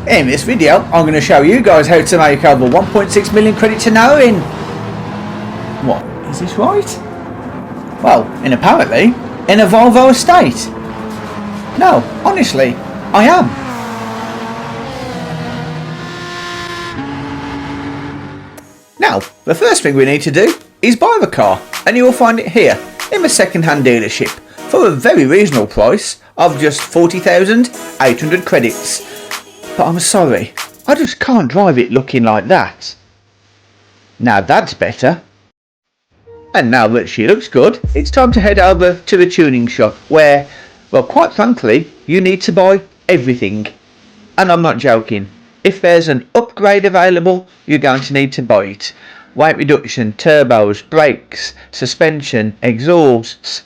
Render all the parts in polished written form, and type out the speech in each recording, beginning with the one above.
In this video, I'm going to show you guys how to make over 1.6 million credits an hour in... What? Is this right? Well, apparently, in a Volvo estate. No, honestly, I am. Now, the first thing we need to do is buy the car, and you will find it here in the second-hand dealership for a very reasonable price of just 40,800 credits. But I'm sorry, I just can't drive it looking like that. Now that's better. And now that she looks good, it's time to head over to the tuning shop where, well, quite frankly, you need to buy everything. And I'm not joking. If there's an upgrade available, you're going to need to buy it. Weight reduction, turbos, brakes, suspension, exhausts.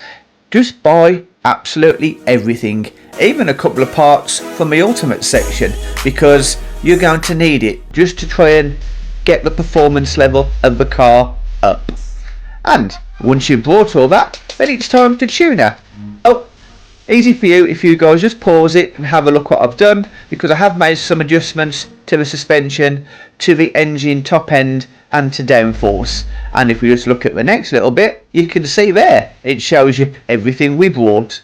Just buy absolutely everything. Even a couple of parts from the ultimate section, because you're going to need it just to try and get the performance level of the car up. And once you've bought all that, then it's time to tune her. Oh, easy for you if you guys just pause it and have a look what I've done, because I have made some adjustments to the suspension, to the engine top end and to downforce. And if we just look at the next little bit, you can see there it shows you everything we bought.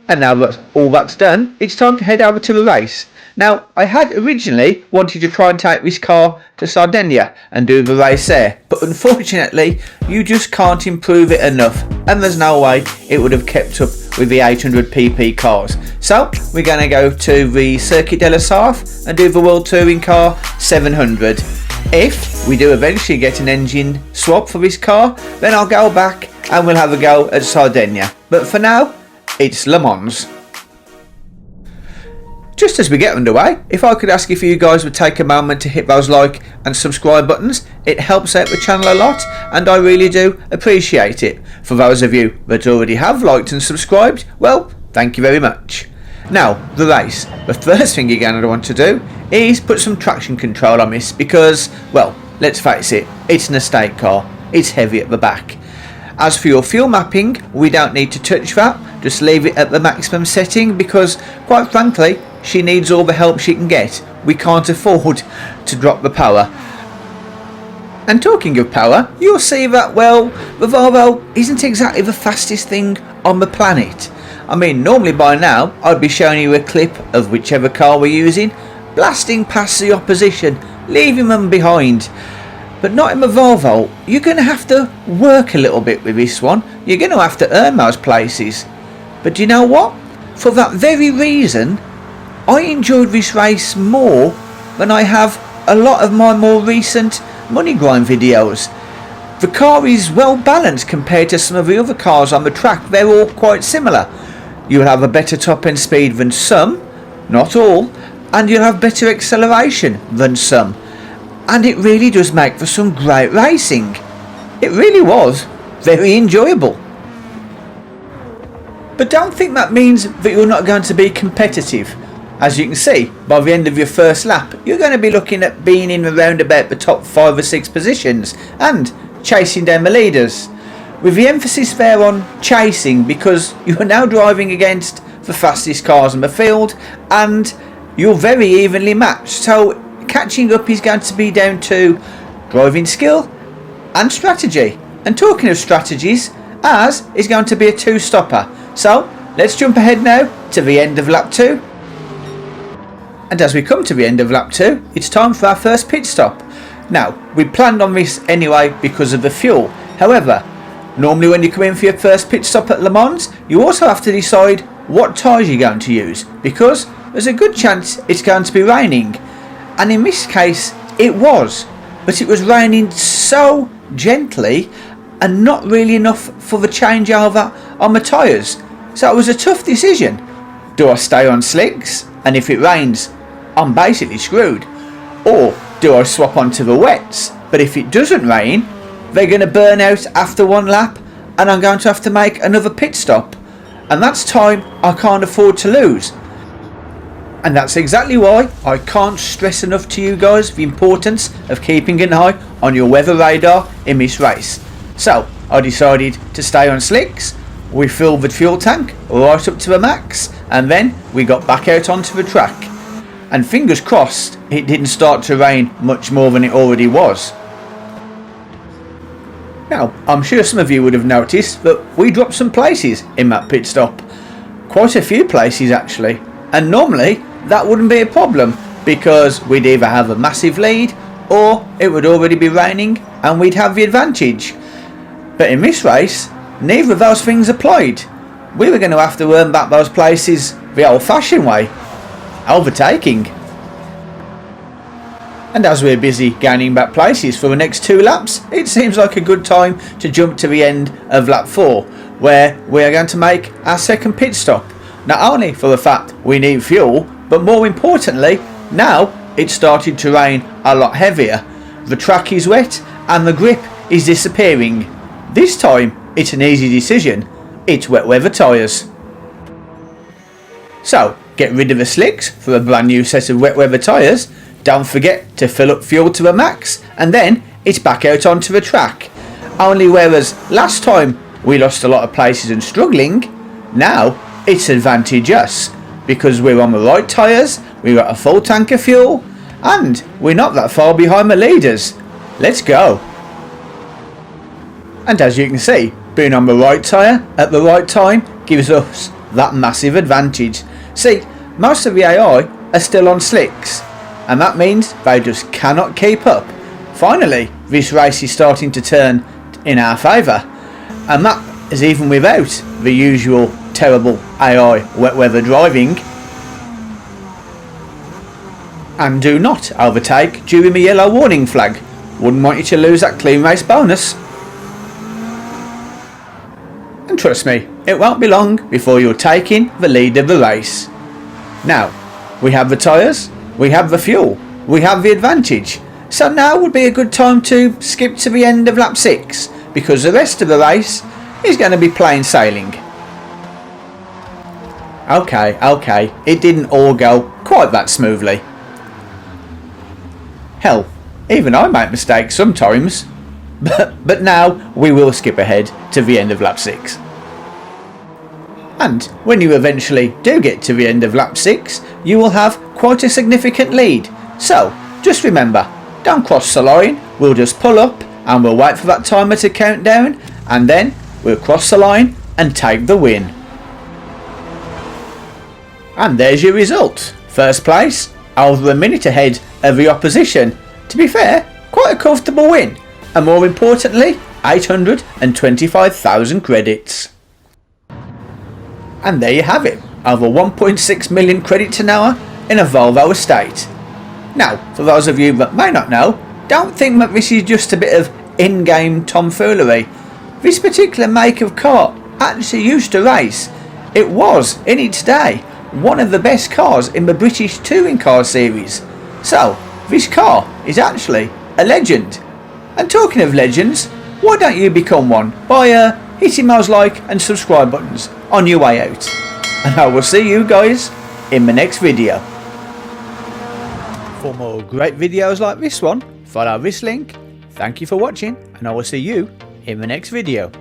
And now that all that's done, it's time to head over to the race. Now, I had originally wanted to try and take this car to Sardinia and do the race there, but unfortunately you just can't improve it enough, and there's no way it would have kept up with the 800 pp cars. So we're going to go to the Circuit de la Sarthe and do the World Touring Car 700. If we do eventually get an engine swap for this car, then I'll go back and we'll have a go at Sardinia. But for now, it's Le Mans. Just as we get underway, if I could ask if you guys would take a moment to hit those like and subscribe buttons, it helps out the channel a lot and I really do appreciate it. For those of you that already have liked and subscribed, well, thank you very much. Now, the race. The first thing you're going to want to do is put some traction control on this because, well, let's face it, it's an estate car. It's heavy at the back. As for your fuel mapping, we don't need to touch that. Just leave it at the maximum setting because, quite frankly, she needs all the help she can get. We can't afford to drop the power. And talking of power, you'll see that, well, the Volvo isn't exactly the fastest thing on the planet. I mean, normally by now, I'd be showing you a clip of whichever car we're using, blasting past the opposition, leaving them behind. But not in the Volvo. You're going to have to work a little bit with this one. You're going to have to earn those places. But do you know what? For that very reason, I enjoyed this race more than I have a lot of my more recent money grind videos. The car is well balanced compared to some of the other cars on the track. They're all quite similar. You'll have a better top end speed than some, not all, and you'll have better acceleration than some. And it really does make for some great racing. It really was very enjoyable. But don't think that means that you're not going to be competitive. As you can see, by the end of your first lap, you're going to be looking at being in around about the top 5 or 6 positions and chasing down the leaders. With the emphasis there on chasing, because you are now driving against the fastest cars in the field and you're very evenly matched. So catching up is going to be down to driving skill and strategy. And talking of strategies, ours is going to be a 2-stopper. So let's jump ahead now to the end of lap 2. And as we come to the end of lap 2, it's time for our first pit stop. Now, we planned on this anyway because of the fuel. However, normally when you come in for your first pit stop at Le Mans, you also have to decide what tyres you're going to use, because there's a good chance it's going to be raining. And in this case, it was. But it was raining so gently and not really enough for the changeover on the tyres. So it was a tough decision. Do I stay on slicks? And if it rains, I'm basically screwed. Or do I swap onto the wets? But if it doesn't rain, they're going to burn out after one lap and I'm going to have to make another pit stop. And that's time I can't afford to lose. And that's exactly why I can't stress enough to you guys the importance of keeping an eye on your weather radar in this race. So I decided to stay on slicks. We filled the fuel tank right up to the max and then we got back out onto the track. and fingers crossed it didn't start to rain much more than it already was. Now, I'm sure some of you would have noticed that we dropped some places in that pit stop. Quite a few places actually, and normally that wouldn't be a problem because we'd either have a massive lead or it would already be raining and we'd have the advantage. But in this race, neither of those things applied. We were going to have to earn back those places the old-fashioned way, overtaking. And as we're busy gaining back places for the next 2 laps, it seems like a good time to jump to the end of lap 4, where we are going to make our second pit stop. Not only for the fact we need fuel, but more importantly, now it's started to rain a lot heavier. The track is wet and the grip is disappearing. This time it's an easy decision. It's wet weather tyres. So get rid of the slicks for a brand new set of wet weather tyres. Don't forget to fill up fuel to the max, and then it's back out onto the track. Only whereas last time we lost a lot of places and struggling, now it's advantage us because we're on the right tyres, we've got a full tank of fuel, and we're not that far behind the leaders. Let's go. And as you can see, being on the right tyre at the right time gives us that massive advantage. See, most of the AI are still on slicks, and that means they just cannot keep up. Finally, this race is starting to turn in our favour, and that is even without the usual terrible AI wet weather driving. And do not overtake during the yellow warning flag. Wouldn't want you to lose that clean race bonus. And trust me, it won't be long before you're taking the lead of the race. Now, we have the tyres, we have the fuel, we have the advantage. So now would be a good time to skip to the end of lap 6, because the rest of the race is going to be plain sailing. Okay, it didn't all go quite that smoothly. Hell, even I make mistakes sometimes. But now we will skip ahead to the end of lap 6. And when you eventually do get to the end of lap 6, you will have quite a significant lead. So just remember, don't cross the line, we'll just pull up and we'll wait for that timer to count down, and then we'll cross the line and take the win. And there's your result. First place, over a minute ahead of the opposition. To be fair, quite a comfortable win, and more importantly, 825,000 credits. And there you have it, over 1.6 million credits an hour in a Volvo estate. Now, for those of you that may not know, don't think that this is just a bit of in-game tomfoolery. This particular make of car actually used to race. It was, in its day, one of the best cars in the British touring car series. So, this car is actually a legend. And talking of legends, why don't you become one by hitting those like and subscribe buttons on your way out. And I will see you guys in the next video. For more great videos like this one, follow this link. Thank you for watching, and I will see you in the next video.